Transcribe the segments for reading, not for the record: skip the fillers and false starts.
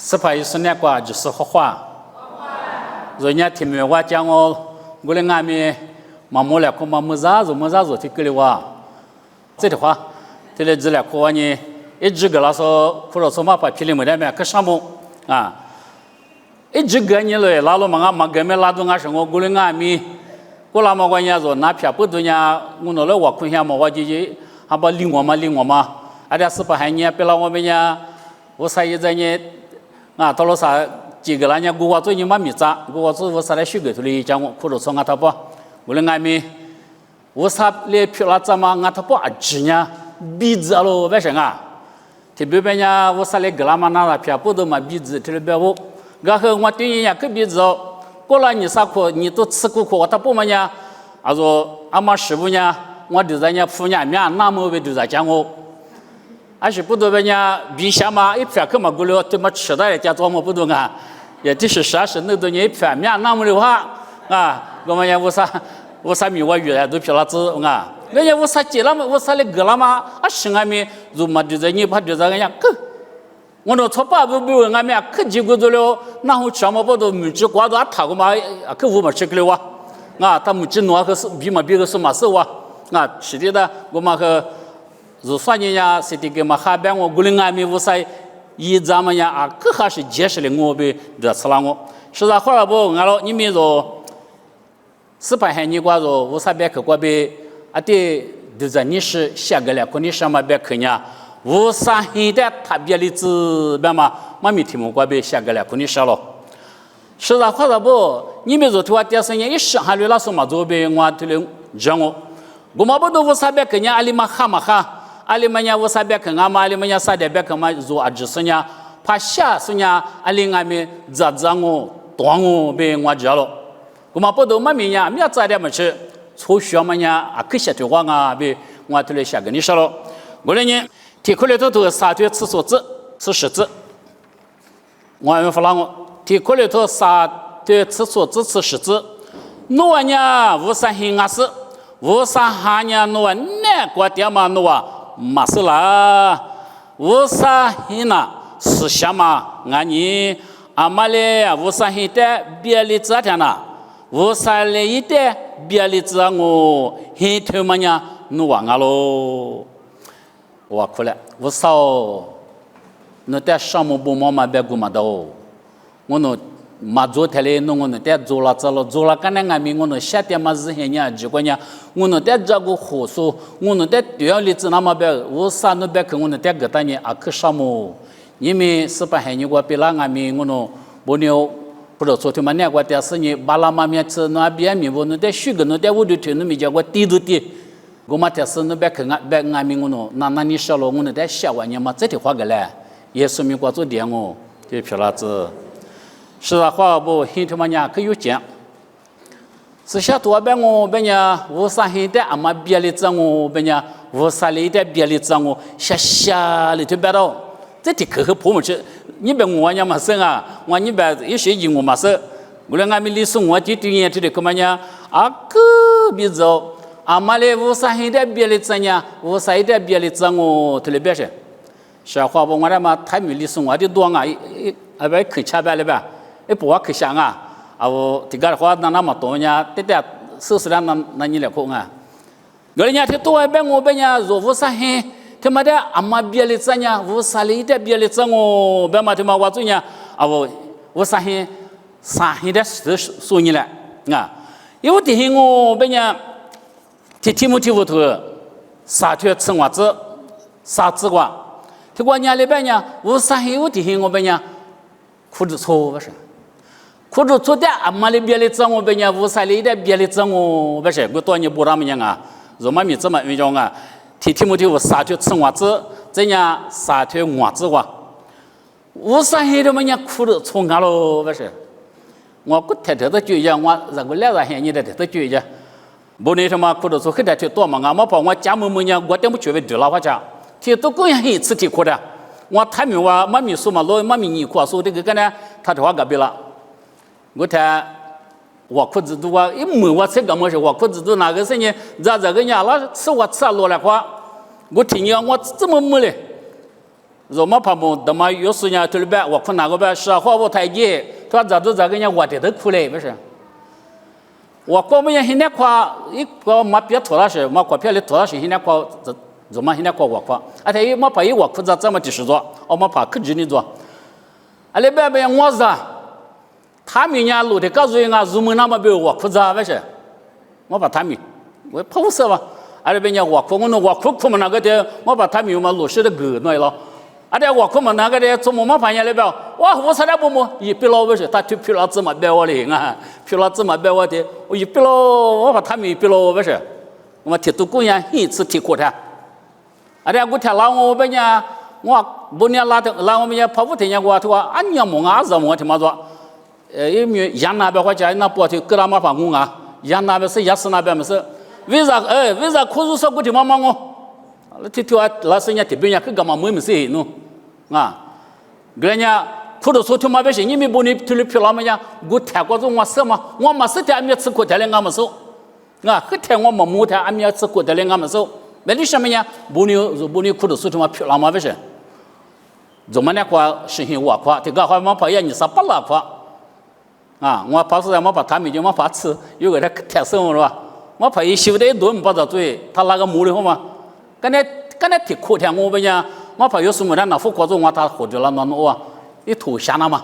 1814过就是画画，人家听没我讲我的外面毛毛来看毛毛啥子提给了我，这的话，这里资料看完呢，一直个那说或者说嘛把批里没得没可上么啊，一直个你来拉了嘛嘛个没拉到我生活我的外面，我那么关键说那票不多呢，我拿来我看下嘛我就还把领我嘛，而且是把还呢别让我们呢，我啥也在呢。啊，到了啥几个人家我做你妈咪咋？我做我啥来修个出来讲我或者说俺他不，我的外面我啥来票了怎么俺他不啊只呢？鼻子咯为什么？特别别呢我啥来个啦嘛那啦票不都嘛鼻子特别我，然后我对人家个鼻子哦，过了你啥苦你都吃过苦，他不嘛呢？他说俺妈师傅呢，我就在人夫人面那么为就在讲我。而且不多人家比下嘛，一片可嘛过了，这么吃的家做么不多啊？也就是30那多年一片面那么的话啊，我们也我啥米我原来都皮了子啊，人家我啥接了嘛，我啥来个了嘛？啊，是俺们如嘛就在你怕就在人家可，我那错把不俺们可结果做了，然后吃嘛不都没吃瓜都他个嘛，可我们吃个了哇，啊，他们只拿个是比嘛别个是嘛是哇，啊，是的，我们和。如说人家是这个嘛，下边我过来俺们无啥，一咱们呀啊，可还是解释了我呗，热死了我。是啊，后来不俺了，你们说18海你挂着无啥别去过呗，啊对，就是你是下个了，可你什么别去呢？无啥现在特别的字别嘛，妈咪听我过呗，下个了，可你啥了？是啊，后来不，你们说听我电视人一上海的那什么做呗，我对了讲我们不都无啥别去呢？阿里嘛哈。阿里们呀，我啥别看俺嘛，阿里们呀啥的别看嘛，做阿只是呢，怕下是呢，阿里俺们咋我断我被我知了，我们不都嘛明呀，明咋的么吃，抽血嘛呀，啊可些的话啊，被我都来下跟你说了，我来呢，提出来都3对厕所字是10字，我还没发我，提出来都3对厕所字是10字，我呢无啥很阿是，无啥哈呢，我那个点嘛我。马斯拉，无啥很呐，是什么？俺你阿妈嘞，无啥很的别的咋的呢？无啥嘞一的别的咋我很头嘛呢？弄完了喽，我哭了，无少，那在上么不忙嘛别顾嘛都，我那。嘛做台嘞，弄我那在做了，干那俺们我那夏天嘛是很热，结果呢，我那在这个火烧，我那在对样里子那么别，我啥那别去我那在个大年啊去什么？你们18海你我别拉俺们我那不牛，不知道昨天嘛那个电视呢，把那嘛面吃那边面我那在水个那在屋里头那没叫我低都低，我嘛电视那别去俺们我那你说了我那在下完年嘛这条话个嘞，也说明我做点我就漂了子。是啊，话不很他妈呢，可有讲。是下多边我边呢，无啥很的，阿妈别的脏我边呢，无啥里的别的脏我，下里头别到，这的可和婆母去，你别我呢嘛生啊，我你别一学习我嘛生，我来俺们历史我就对人这里干嘛呢？啊个别走，阿妈嘞无啥很的别的脏呢，无啥的别的脏我这里别是，是话不我他妈太没历史我的多啊，啊别可差别了呗。不我去想啊，啊我这个话那么多呢，对对，事实上那你来看啊，人家他多一边我边呢，若无啥很，他妈的阿妈别的怎样，无啥里的别的怎我边嘛他妈我做呢，啊我啥很啥很的事说你了啊，因为这些我边呢，提木头啥条青袜子，啥子瓜，他过年里边呢，我啥很有这些我边呢，裤子错不是。或者昨天阿妈的别的脏我别人无啥里的别的脏我不是我多年不让么样啊，罗马米这么没讲啊，提木头3条青袜子，这样3条袜子哇，无啥黑的么样裤子错啊喽不是，我不太的就一我这个来黑你的太就一不那什么裤子错黑的就多嘛，我把我家么样我点不觉得对了话讲，提都公样一次提裤的，我太没我妈咪说嘛，老妈咪你裤说这个呢，他的话隔壁了。我看我裤子都我一摸我这个么事，我裤子都那个事情，这个伢了吃我吃落来话，我听见我怎么摸嘞？若么怕么他妈有时呢，头里边我困哪个边是啊，花我台阶，他咋都咋个人我的都苦嘞，不是？我过么现在夸一个没别拖拉是，没过票里拖拉是现在夸怎么现在夸我夸，而且没怕一我裤子这么就是做，我没怕可劲的做，啊里边我是啊，他们家路的告诉人家入门那么别我裤子啊，不是？我把他们我怕不是吧？啊里边人我裤我弄我裤么那个的，我把他们嘛路是的狗那了。啊！这我可么那个的，做么么发现了表？哇！我差点不么一笔了不是？他就批了这么白我的啊，批了这么白我的，我一笔了，我把他们一笔了不是？我提都公园一次提过他。啊！这我提拉我们家，我不年拉我们家跑步天天我他说啊，你么啊子么他妈说，因为杨那边或者那不提搁那么放我啊，杨那边是也是那边么是？为啥可是说我的妈妈我？这条老师人家特别人家去干嘛没事喏，啊，人家苦的说他妈别是你们不你头里漂亮么呀？我谈过这我什么？我没事的俺们吃过的嘞，俺们说，啊，后天我没木的俺们吃过的嘞，俺们说，那你什么呀？不你苦的说他妈漂亮么别是？怎么那块实行我块？这个好像跑也你啥不拉块？啊，我跑是我把他们就没法吃，有个他太生活了吧？我跑一修的一顿不着嘴，他那个木的好吗？刚才提苦天我们讲，我朋友什么的那副过着我他活着了那我一头下了嘛，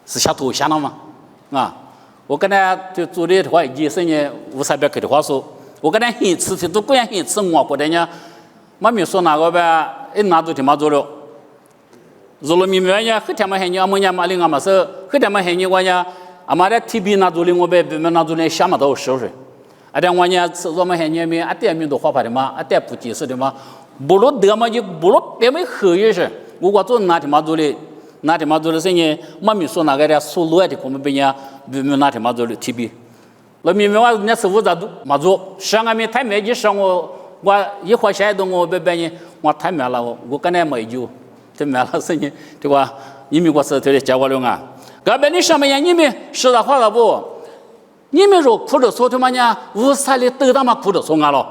是下头下了嘛，啊，我跟他就做的话一生呢500-300克的话说，我跟他很吃的都这样很吃我过的呢，妈咪说那个呗，一拿都他妈做了，做了明白呢，后天嘛还你阿么家嘛领阿么说，后天嘛还你我呢，阿妈的 TB 拿做的我别拿做的下么到收拾。啊，这我呢，吃我们还年面，啊，点面都花牌的嘛，啊，点不及时的嘛，不如得嘛就不如别没喝也是。我做哪天嘛做的，哪天嘛做的是呢？妈咪说那个的收入的，我们别人别没哪天嘛做的 TB。那明明我人家师傅咋都嘛做，上俺们太没去上我一会下动我别呢，我太没了我跟他没有，太没了是呢，对吧？你们我是这里教我了啊，隔壁你上面你们说的话了不？你们说苦的说他妈呢？无啥里得他妈苦的说俺了，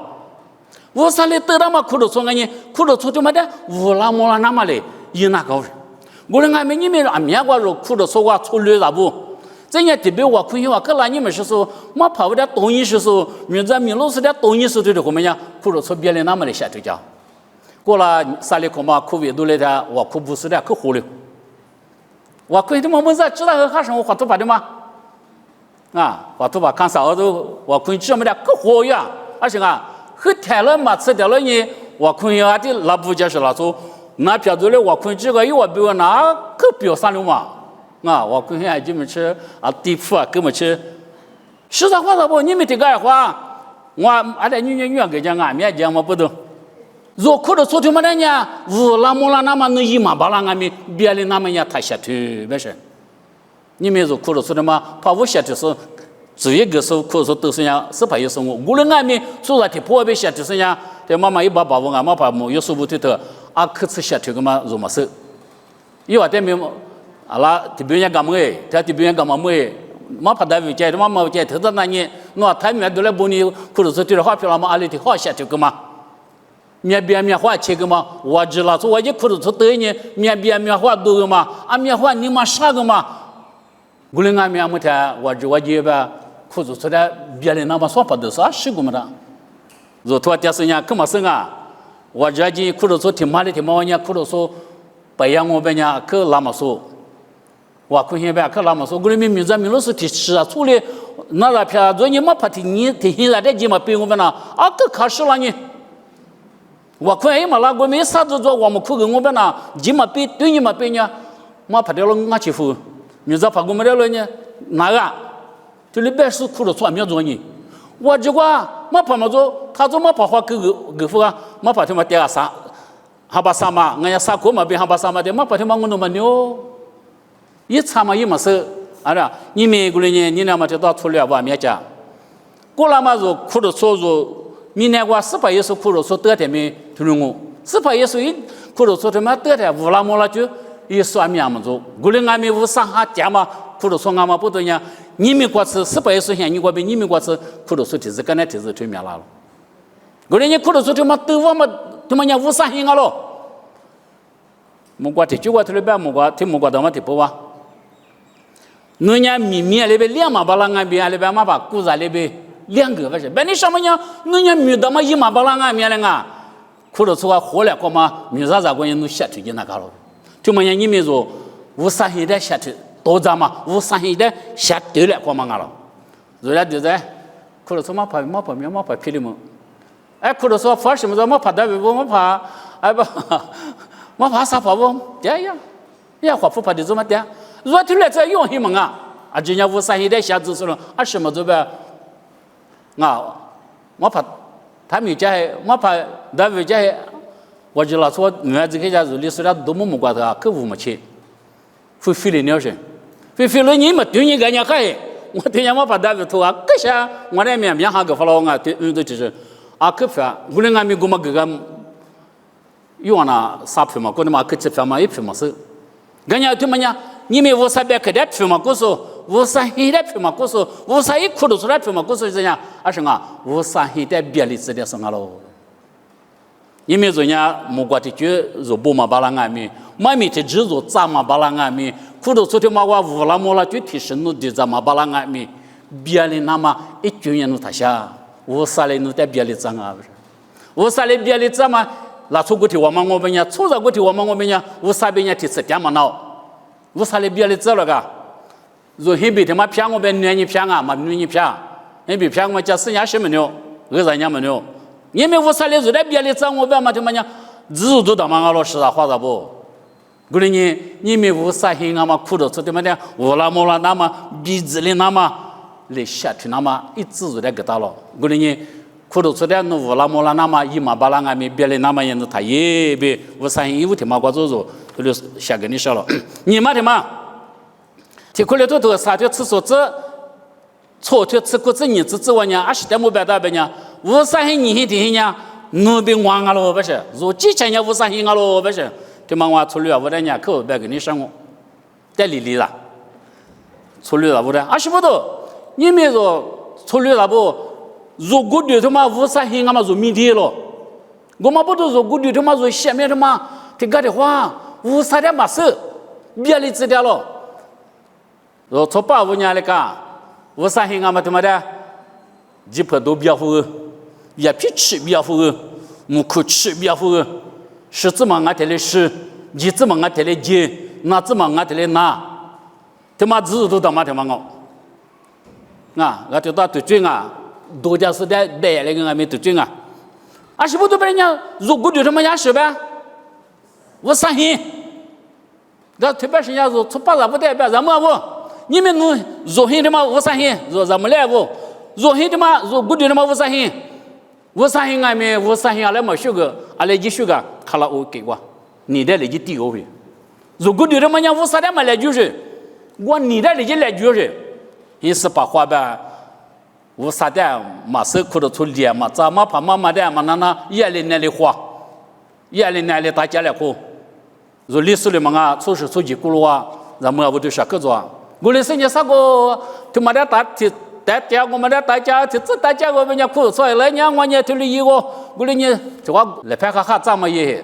无啥里得他妈苦的说俺呢？苦的说他妈的无那么了那么嘞，一那个人，我说俺们你们说俺们我说苦的说我处理啥不？这人特别我可以话，可那你们是说，我跑不了东西是说，明在明路是的东西是对的，我们讲苦的说别人那么的下头讲，过了啥里可嘛苦味都来的，我苦不是的可活了，我可以他妈没在知道和哈生活花头发的吗？啊，我头发看啥都我可以这么的可活呀，而且啊，后天了嘛吃掉了呢，我可以啊的那不就是那说那标准的我可以这个有我比我那可标上了嘛，啊，我可以啊这么吃啊地铺啊给么吃，实在话说不，你们这个话，我而且你给讲俺们讲我不懂，若苦的说他妈的呢，无那么那么能一嘛把那俺们别的那么呀太下头没事。你们说苦的说的嘛，怕我下头说，只一个说苦的说都是样，是怕有生活。无论俺们说啥的破别下头是样，这妈妈一把我俺妈怕没有说不对头，啊可吃下头个嘛如么事？因为这边啊啦，这边人干么哎，这边人干嘛么哎，妈怕他们家的妈妈家头的那年，那他们都来帮你苦的说对了话票了嘛，阿里的话下头个嘛。面花切个嘛，我知道说我一苦的说对呢，面花多个嘛，啊面花你妈啥个嘛？无论俺们么的，我这吧，苦着说的别人那么说不都是10个么的，如托电视人干嘛生啊？我这今苦着说挺麻的，挺麻呢，苦着说白养我们呢，可那么说，我可现在可那么说，我们民族是提吃啊，处理那那片，若你没怕提你提现在的几嘛比我们呢，啊可开始了呢。我可以嘛啦，我们啥子做，我们苦跟我们呢，几嘛比对你嘛比呢，我怕掉了我欺负。你知道我们的人呢？哪个？这里边是苦的错，没有做你。我这个我怕么做，他做么怕花给付啊？我怕他们第二啥，还把啥嘛？俺家啥锅嘛别还把啥嘛的，我怕他们我弄么牛，一查嘛也没事。啊啦，你们过来呢？你俩嘛就到处了吧？没讲。过来嘛说苦的错说，明年我400也是苦的错得的没听我，400也是一苦的错他妈得的无那么了就。也算命么做，过来俺们无上下家嘛，苦的说俺们不对呀。你们过吃400也是像你过比你们过吃苦的说提子跟那提子推面了。过来你苦的说他妈都我们他妈人无上心啊喽。木瓜提酒瓜提了呗，木瓜他妈提不哇？人家米那边2马巴拉岸边那边嘛把古仔那边2个不是？本来什么样？人家米他妈1马巴拉岸边了啊，苦了出来活了，干嘛？米啥关键都下推进那个了，就么样？你们说无啥现在下推多咋嘛？无啥现在下推了干嘛了？人家就在苦了出嘛怕霹雳么？哎，苦了说发什么子？嘛怕大尾巴，嘛怕哎不，嘛怕啥怕不？对呀，呀花不怕的怎么的？如果推来这用什么啊？啊，人家无啥现在下指数了，啊什么子呗？啊，我怕他们家我怕大尾家，我就老说女孩子给家子里虽然多么管他，可无么钱，会费了鸟事，费了你们对你个人还，我对人我怕大尾头啊，可下我那面哈个发了啊，对就是啊可发，我那俺们我们这个用那啥票嘛，我那嘛可吃票嘛一票嘛是，人家对么样？你们无啥别个的票嘛，我说无啥黑的票嘛，我说无啥一哭都出来票嘛，我说这样，啊什么？无啥黑的别的资料什么喽？你们人家木瓜的就肉不嘛巴拉俺们，妈咪的只肉炸嘛巴拉俺们，哭都出的嘛话乌拉木拉就提升了的炸嘛巴拉俺们，别的那么一军人都他下，无啥嘞，都在别的脏啊不是？无啥嘞别的脏嘛？那出过去我们家，出着过去我们家，无啥别人提吃点嘛闹。无啥嘞别的走了个，若很别他妈骗我们女人骗啊，嘛女人骗，很别骗我们家生伢什么牛，人家么牛，你们无啥嘞，若来别的走我们嘛他妈讲，日都他妈了是啥话啥不？过来你们无啥很啊嘛苦的出他妈的，乌拉木拉那么鼻子里那么来下去那么一直就来给到了，过来苦的出的那乌拉木拉那么一马巴拉俺们别的那么样子他也别无啥很有他妈瓜做做。就下给你说了，你妈的嘛，提过来多啥就吃所子，错就吃过子你子我呢，20点5百大百呢，无啥很你很听呢，奴被忘了不是，如几千年无啥很了不是，他妈我出来我的呢，可别给你说我，在里了，出来了我的20不多，你们说出来了不？如果对他妈无啥很嘛，就明天了，我们不都如果对他妈就下面他妈听个的话。无啥的嘛事，别的知道了。若从8、5年来讲，无啥很嘛他妈的，几婆都别付，也皮吃别付，木口吃别付，十字嘛俺得来十，几字嘛俺得来几，那字嘛俺得来拿，他妈字都他妈我，啊，俺就到对准啊，多家是在带来个俺们对准啊，20不都被人家如果对他妈20呗。我啥很，那特别是人家说出8、不代表咱们不，你们弄若很的嘛我啥很，若咱们来不，若很的嘛若不对的嘛我啥很，我啥很俺们我啥很来么学个，来一学个，看了我给我，你的来一第二回，如果对的嘛人我啥的嘛来就是，我你的来一来就是，一时把话呗，我啥的嘛手苦的出脸嘛，咱们怕妈妈的嘛那夜里那里花，夜里那里大家来喝。如历史里面啊，出事出几咕噜啊，咱们不就说个做？我的生意啥个，他妈的大家我们的大家，这大家我们家苦出来，人家我家头里一个，我的你这话来拍哈咱们也，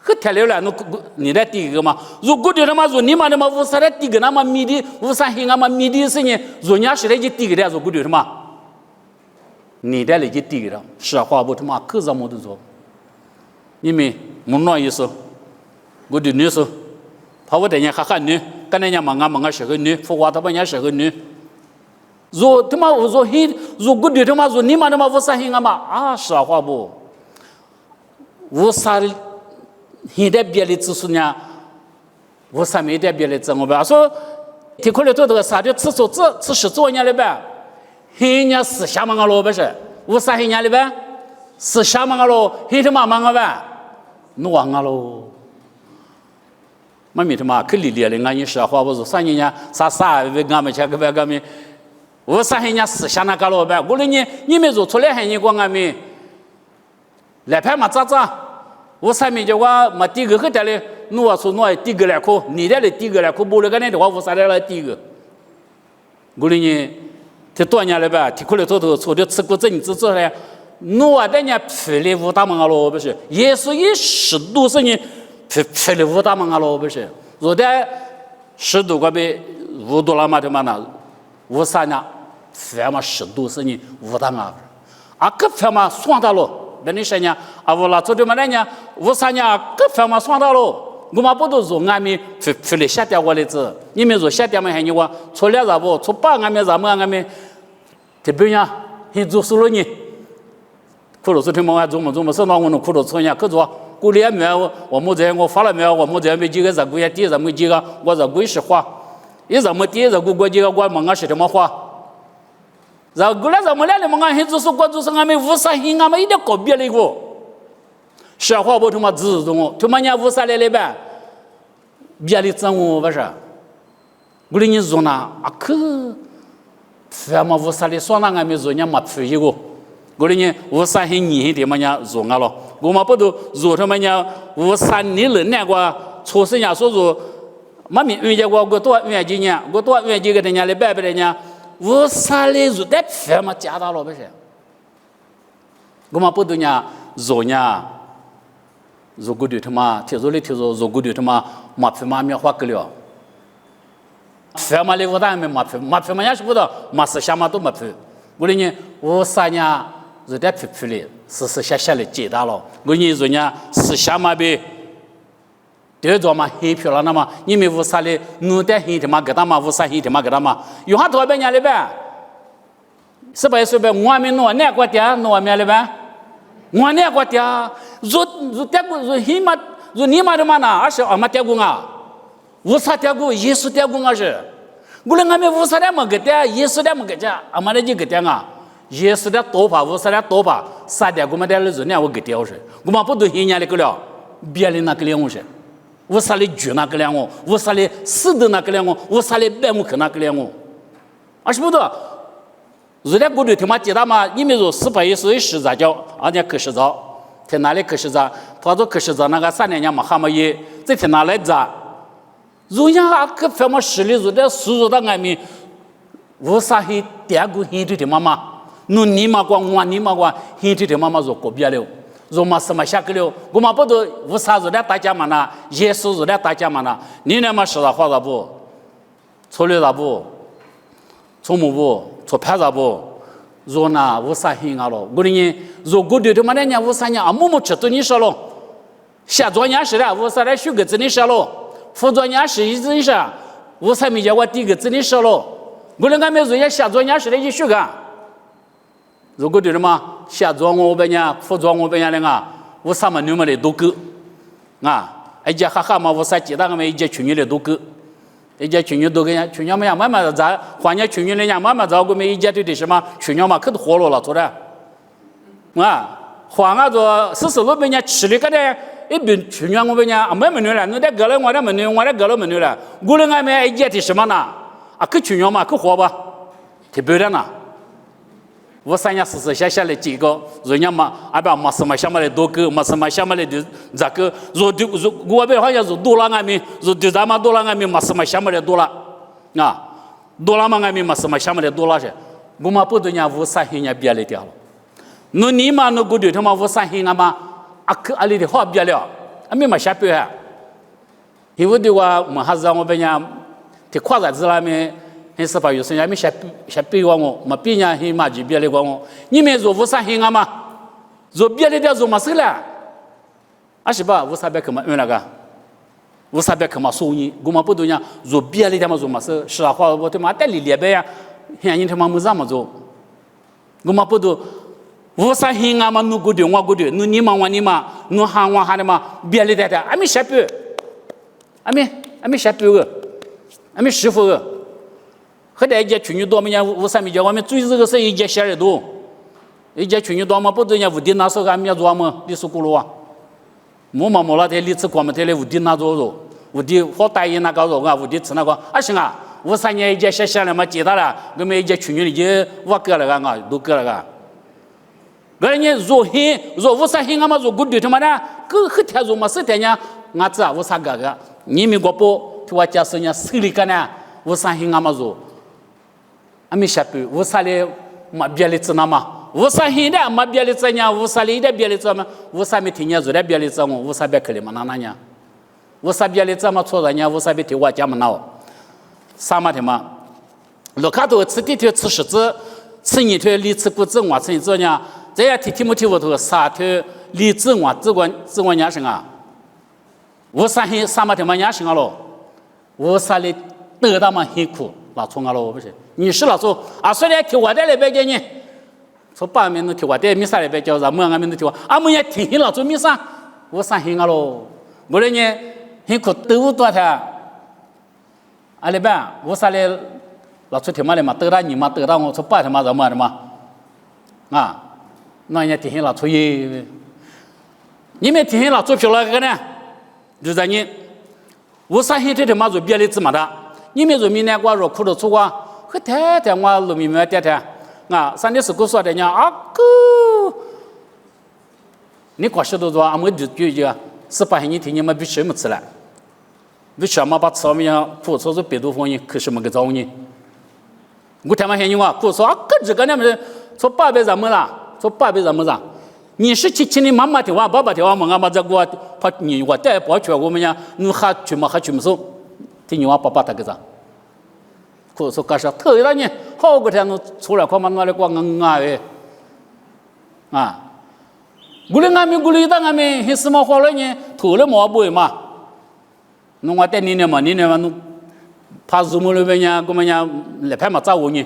可天了了，你来第一个嘛？如果的他妈如你妈的嘛，无啥的第一个那么米的，无啥黑俺嘛米的生意，如人家是来就第一个的，如果的他妈，你的来就第一个，实话不他妈可怎么都做，你们没那意思。我的女说，怕我等人哈女，跟人家忙啊是个女，说话他们也是个女。如他妈我说嘿，如果对他妈说你妈他妈无啥黑啊嘛啊实话不，无啥现在别的知识呢，无啥没得别的知我吧说，提过来做这个啥的吃手指吃10多年了呗，黑人家思想嘛了不是，无啥黑人了呗，思想嘛了，黑他妈嘛呗，弄完了。妈咪他妈可理解了，俺一说话我说3年啥为俺们去个别俺们，我啥人家思想那个了呗？我说你们做出来还你管俺们，来拍嘛咋？我啥没叫我没第一个和他嘞，我说我第一个来哭，你的嘞第一个来哭，不了个那的话我啥来第一个？我说这多年了呗，提过来做的吃过这你知道嘞？我的人批里无大门了不是？也是10多是你。皮的乌大嘛了不是？若在10度个别5度了嘛的嘛那53呢，反嘛10度是你乌大嘛，个反嘛算到了，别你说呢？乌拉做的嘛那呢53呢，个反嘛算到了。我们不都说俺们皮的下掉过来子，你们说下掉嘛还你话错了啥不？错把俺们啥么俺们，特别呀，还做死了呢。苦了昨天我还做么，是那我能苦了错呀？可做过年没有？我们这我发了没有？我们这没几个人过呀？第一没几个，我这过是花，一人没第一人过几个，我们俺是怎么花？然后过来咱们俩的么俺还做是过做是俺们53俺们一点搞别的个。说话不他妈自动，他妈人53来了呗，别的真我不是，我的你说呢？可，反嘛53的算那俺们说人没皮一个，我的你53很年的嘛人说俺了，我们不都说他们人53年了那个，出生人说说，没命运结果我多运几年，我多运几个的人来拜拜的人，53的说的反嘛加大了不是？我们不都人说呢？如果对他妈，听说如果对他妈马皮妈面花个了，反嘛的我当然没马皮嘛也是不到，马是下嘛都没皮。我的呢，我3年是在皮的，是下的接大了。我呢说呢是下嘛呗，第二嘛黑皮了那么，你们53的弄点黑的嘛给他嘛，53黑的嘛给他嘛，有哈多别人的呗，是不是呗？我们弄哪个点弄面的呗？我那个点，如点过如黑嘛，如你嘛的嘛呢？而是俺们点过啊，53点过，耶稣点过啊是。我们俺们53点么个点，耶稣点么个点，俺们那几个点啊，耶稣点多把，53点多把，3点我们点了如那我个点是，我们不都黑年的个了，别的那个了我是，53的举那个了我，53的4的那个了我，53的100可那个了我，而是不多。如果过去他妈记得嘛，你们说400也是10咋叫，而且可10兆，在哪里可10兆？他说可10兆那个3年嘛还没有，这在哪来着？如样可非么实力，如的输入到俺们，53黑点过黑的妈妈，侬你妈光我你妈光黑的妈妈说过别了，如嘛什么下个了？我们不都53如的大家嘛呢？耶稣如的大家嘛呢？你那么说的话咋不？错了咋不？错么不？错拍啥不？若那53黑啊了，我的人若过去他妈的人53年啊，默默吃都你说了，下作业是的53来学个字你说了，副作业是一直说，53没叫我第一个字你说了，我的俺们人家下作业是的一学个，如果对了嘛，下作业我们人副作业我们人的啊，53嘛你们的都够，一节哈哈嘛53记得俺们一节去年的都够。一家去年都跟人，去年嘛慢慢在，换年去年的人慢慢在，我们一家对的什么，去年嘛可都活络了，做的，换啊做46百年吃的个的，一边去年我们人没门了，你得隔了我的门我的隔了门了，我的俺们一家的什么呢？可去年嘛可活吧，特别的呢。53年44下来几个，人家嘛，不没什么想么的多个，没什么想么的这个，我们好像是多了俺们，就咱们多了俺们没什么想么的多了，多了嘛俺们没什么想么的多了是，我们不都人53黑人别了掉了，那你嘛那过去他妈53黑俺嘛，可阿里的好别了，俺们没下边哈，因为的话我们还是让我们人，的夸赞子了没。还是把有时间没下别光我，嘛别人还嘛就别的光我，你们做53黑啊嘛，做别的点做嘛事了，是吧？53别可嘛那个，53别可嘛收你，我们不都讲做别的点嘛做嘛事，是啊，话我他妈带你列白呀，现在他妈没这么做，我们不都53黑啊嘛，侬过去我过去，侬你嘛我你嘛，侬喊我喊的嘛，别的点还没下别，还没下别个，还没师傅个。后来一家去年多么年53没叫我们最热个是一家12度，一家去年多么不都人屋顶那时候俺们做么？你说过了啊？没了，在里次光么在来屋顶那做，屋顶好大一那个做屋顶吃那个行啊，53年一家下来嘛接到了，我们一家去年的就我割了个都割了个。个人若53黑俺们若过对他妈的，个很天若么是天呢？俺知53个，你们国不？我家是人手里个呢，53黑俺们若。俺们下边53的没别的字那嘛，53黑的没别的字呢，53的别的字嘛，53没听见做的别的字我，53别可怜嘛那样，无啥别的这么错人家无啥别听我讲么闹，啥么的嘛？罗卡多吃地头吃柿子，吃泥头里吃谷子我吃这样，这样提木头我头啥头里子我这我娘生啊，无啥很啥么的嘛娘生啊喽，无啥的得到嘛很苦，老冲啊喽不是？你是老说啊，虽然听我的来白叫你，说把面都听我的米啥来白叫，咱们俺们都听我，俺们也听老做米啥，无啥很啊喽，无论呢很苦都多他，阿里边无啥的。老出天嘛的嘛，得到你嘛，得到我出八天嘛，怎么的嘛？啊，那人家提醒老出去，你们提醒老做票了个呢？就在你，我啥现在的嘛做别的子嘛的，你们做明年我若苦的出我，和太太我路明白太太，啊，上的是กู说的呢，啊哥，你过许多做，俺们就18年听你们必须么吃了，必须嘛把吃么样，苦说是别多方言，可是么个找你。我他妈嫌你我，我说啊，个这个呢么说800咱们啦，说800咱们啦，你是亲的妈妈的话，爸爸的话，我嘛这我怕你我带不去，我们讲你还去嘛还去么说，听你话爸爸他个啥？我说干啥？头一年好个天，出来看嘛，我来光哎，啊，我来俺们我来当俺们还什么花了呢？头了毛不嘛？侬我带你呢嘛，你呢嘛侬。怕什么了呗呀？我们讲来拍嘛找我呢，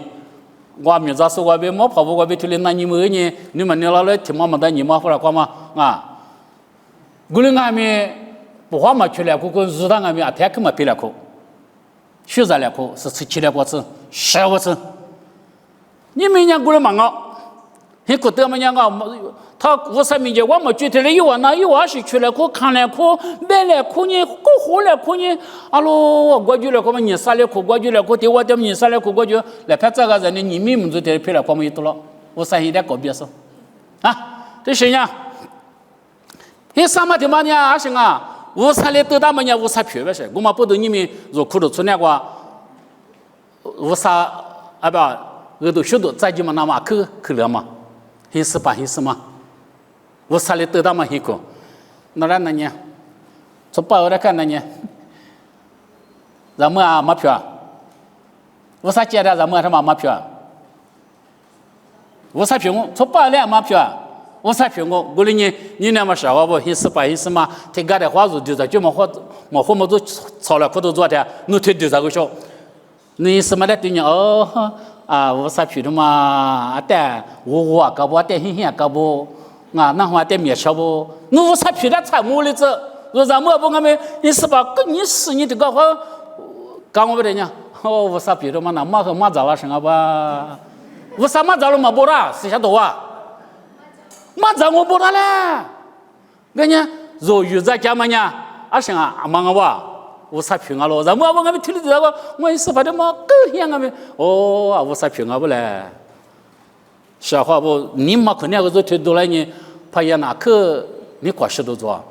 我明早说我别莫跑步，我别推了那你们呢？你们你老来听嘛嘛的，你嘛回来干嘛啊？我们俺们不花嘛去了，我日当俺们啊，太可嘛别了口，学啥了口是吃起来过吃，啥过吃？你们讲过来忙啊？很觉得嘛讲啊，他我上面讲我们觉得了一晚那一晚是去了课看了课买了课呢，过活了课呢，阿罗我就来课嘛，你啥了课我就来课，对我的你啥了课我就来拍这个人呢，你们们就得拍了课嘛一多了，我上现在搞别说，啊，这谁呀？你什么地方呢？阿生啊，我啥来得到么呢？我啥票不是？我们不懂你们若苦的出来过，我啥啊不，我都晓得自己嘛那嘛去了嘛。很是吧，很是嘛，我啥里得到嘛很苦，那然那呢？从8月来看那呢，咱们啊没票，我啥接的咱们他妈没票，我啥票我从8月来没票，我啥票我的呢？你那么说话不很是吧，很是嘛？听干的话就在就么活都吵了，可都做的，你推对这个说，你什么的对你哦？啊，我啥票的嘛？但我搞不，但很搞不，啊，那话但面少不？我啥票的才没了子？我咱们不我们你是吧？跟你是你这个话，讲我不得呢？哦，我啥票的嘛？那马早了什么吧？我啥马早了嘛？不啦，谁晓得啊？马早我不啦嘞？人家若有在家嘛呢？啊什啊？阿妈我。我啥票啊咯？咱们我们听的这个，我是把的嘛够香啊没？哦，我啥票啊不嘞？小话不，你妈可能个做推多了呢，怕也拿去你过许多做。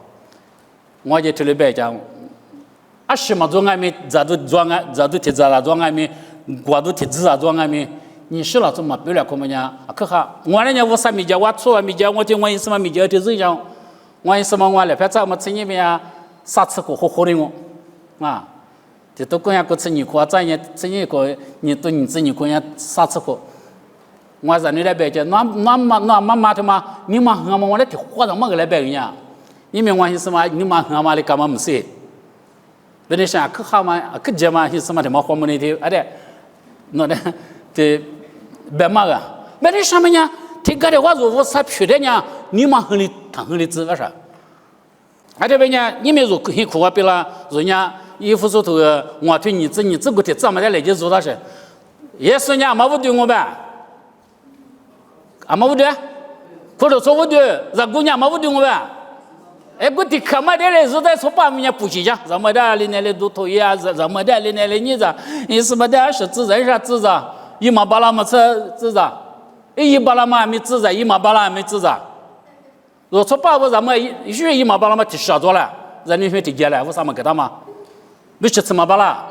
我就听了白讲，啊什么做俺们，咋都做俺，咋都提咋做俺们，我都提咋做俺们。你是老做嘛？不了可么呢？可哈，我那年我啥没讲，我错没讲，我听我什么没讲的这样，我什么我来拍照么吃你们啊，啥吃过好的我。啊，这都讲个吃你苦，咱也吃你苦，你都你吃你苦也啥吃苦？我让你来白讲，那妈他妈，你妈很嘛，我来听话上么个来白人呀？你们关系什么？你妈很嘛的干嘛不是？别人想可好嘛，可结嘛是什么他妈花么那天，啊的，那的这白嘛个，别人什么呢？听个的话说我啥皮的呢？你妈很的谈很的知个啥？啊这边呢，你们如很苦啊，别了，人家。衣服说头我对你这个的这么的来就做到是，也是呢，没不对我呗，啊没不对，或者说不对，这姑娘没不对我呗，哎，我的可没的来是在说把人家补习讲，怎么的里那里都讨厌啊，怎么的里那里你这，你什么的是自然是自然，一毛八拉么吃自然，一毛八拉么还没自然，一毛八拉还没自然，若说把我咱们一毛八拉么提少做了，人家会提进来，我啥么给他嘛？不是吃嘛巴拉，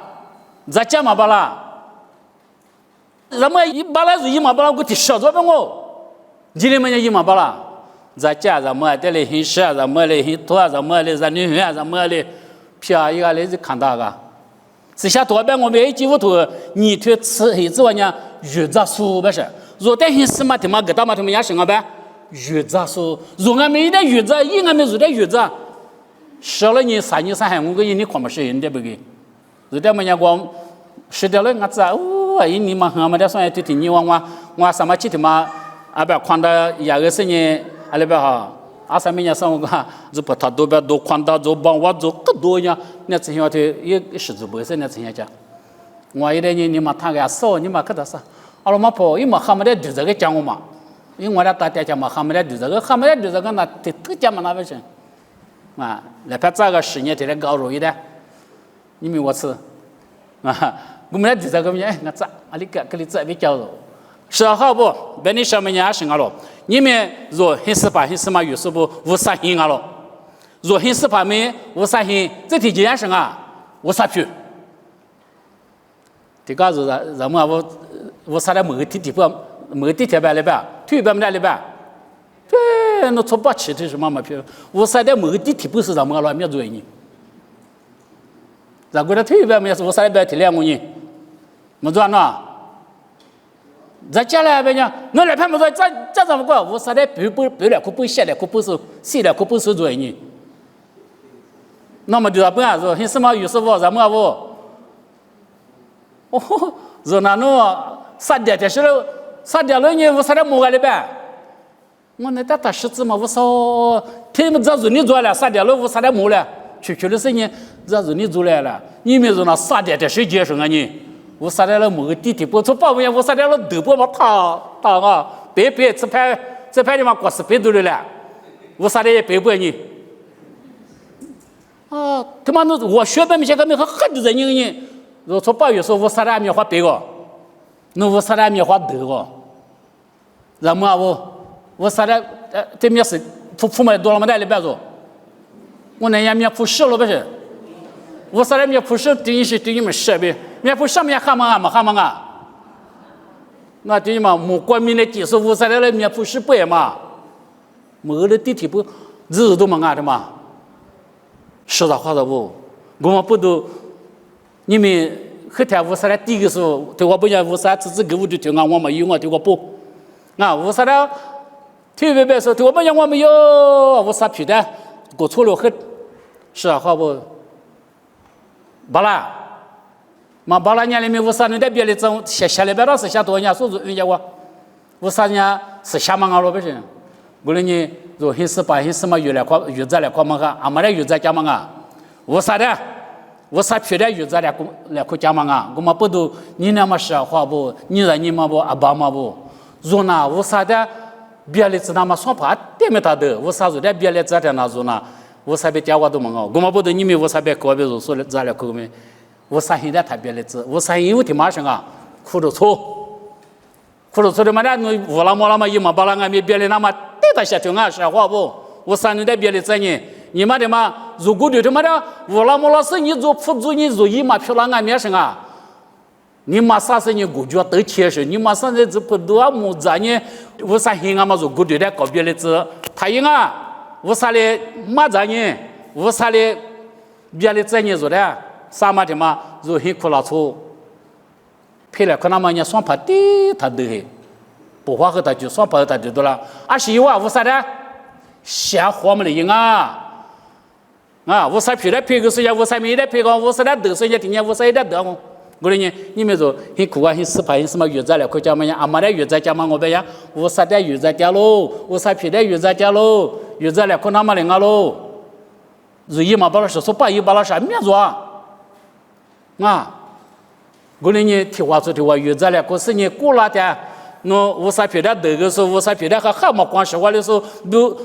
咱家嘛巴拉，咱们一巴拉是一嘛巴拉，我提少做不我，今天么一嘛巴拉，咱家咱们这里很少，咱们里很多，咱们里咱女孩，咱们里皮啊一个来是看到个，是下多半我们一几乎头你去吃黑子话呢，鱼杂素不是？若但是什么他妈给他妈他们也什么呗？鱼杂素，若俺们一点鱼杂，一俺们做点鱼杂，吃了你3年3年5个月你看不是人的不给？若但么人光吃掉了俺子哦，你妈俺们的算天天你我什么去他妈啊不看到亚个是呢，阿拉不好。啥么人生活就不他都别都看到就帮我做更多呢，那这些的也是做不是那这些家，我一点你嘛他个少你嘛可得啥，阿拉嘛跑，因嘛他们的对这个讲我嘛，因我俩大家讲嘛他们的对这个，他们的对这个那都讲嘛那不行，啊，来拍这个10年的高容易的，你们我吃，啊，我们的对这个呢，那咋，阿里个你这边叫了。是好不？别你什么人生啊了？你们若很失败，很什么有时不无啥心啊了？若很失败没无啥心，这天人生啊无啥皮。这个是人们无啥的某地方某地铁班里边，退班没里边，对，那从不起的什么嘛皮，无啥的某地铁不是人们了，没做人。然后他退班没是无啥的体谅我人，没做喏。在家里边呢，我来判不说这怎么过？我啥的不了，可不写了，可不是写了，可不是做人。那么就不按说，很什么有时候什么不？哦，说那3点的时候，3点了呢，我啥的摸个里边，我那打石子嘛，我说，他们这是你做了3点了，我啥的摸了，去的是呢，这是你做来了，你们说那3点的时间上啊你。我啥来了某个地铁不从报名，我啥来了头部嘛他啊，白这排的嘛光是白头了，我啥来也白不你啊，他妈我学本没些个没很多人呢，我从8月说我啥来没花白个，那我啥来没花头个，然后我啥来这面是铺满多了嘛那里边说，我那也没铺10了不是。我啥来没铺10，等于是等于们设备，没铺上面蛤蟆啊，那等于嘛，没国民的技术，我啥来了没铺10倍嘛，没的地铁不日都么的嘛，是的话的不，我们不都，你们后天我啥来第一个时候，对我不讲我啥自己给我就听啊，我没有我对我不，啊我啥来，特别说对我不讲我没有，我啥皮的，过错了很，是的话不。巴拉年里面我啥人在别的种下里边倒是下多年，说是人家我啥年是下忙了不是？我那你若很失败，很什么越来快嘛哈，俺们来越在家嘛啊，我啥的，我啥皮的越在来快家嘛啊，我们不都你那么是话不？你让你嘛不阿爸嘛不？若那我啥的别的知道嘛算怕对没他的，我啥子的别的知道那若那。我啥别讲话都忙哦，我们不得你们我啥别个别说了咱俩口面，我啥现在特别的字，我啥因为他妈生啊，苦着错的嘛，那乌拉莫拉嘛，一嘛把那俺们别的那么对他下去啊，是话不？我啥人在别的在呢？你妈的嘛，如果对他妈的乌拉莫拉是你做辅助，你做一嘛漂亮俺们生啊，你妈啥是你估计都切实，你妈现在这不多啊木子呢？我啥现俺嘛如果对的搞别的字，他应啊。我啥嘞马扎呢？我啥嘞别的在呢做的，啥嘛的嘛，就很苦了错。配了可能嘛人双拍的他都嘿，不花和他就双拍他就多了。是有啊，我啥的瞎活么的人啊，我啥配了配个时间，我啥没得配个，我啥的都是人家今年我啥也得得我。我呢，你们说很苦啊，很失败，很什么越在了，快讲嘛呀，阿妈的越在讲嘛，我别呀，我啥的越在讲喽，我啥皮的越在讲喽，越在了，可那么灵啊喽，日一嘛把那说把一把那啥面做啊，我呢听话说听话，越在了，可是你过了的，我啥皮的得个时候，我啥皮的还没关系，我的时候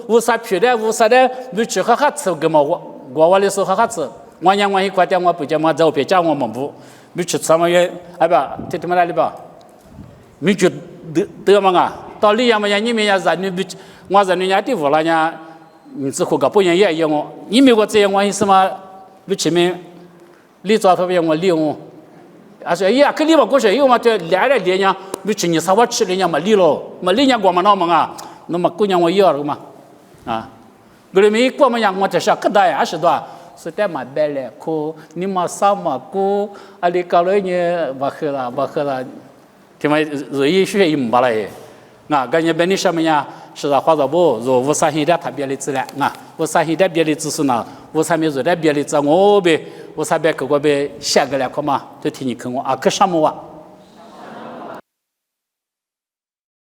我啥皮的，我啥的，你去还吃个嘛，我的时候还吃，我讲我一块钱我不讲我走别讲我们不。没去吃嘛也，哎吧，听他们那里吧，没去得嘛啊，到里样嘛呀，你们呀人女比我人女家地方了呀，你只喝个不愿意也我，你没我这样我什么，没去没，你抓他边我理我，说哎呀，跟你嘛过去，因为嘛这来了连呀，没去你啥我吃人家嘛理了，嘛理人家光嘛那么啊，那么姑娘我要了嘛，我里面过嘛呀，我这是可大呀，是多。是带嘛带来哭，你嘛啥嘛哭，啊你搞了呢不喝了，听嘛日一学一没了耶，啊，感觉本地什么呀？是的，或者不，如无啥现在他别的资料啊，无啥现在别的知识呢，无啥没做的别的知我呗，无啥别个别下个来看嘛，就听你看我啊，可什么哇？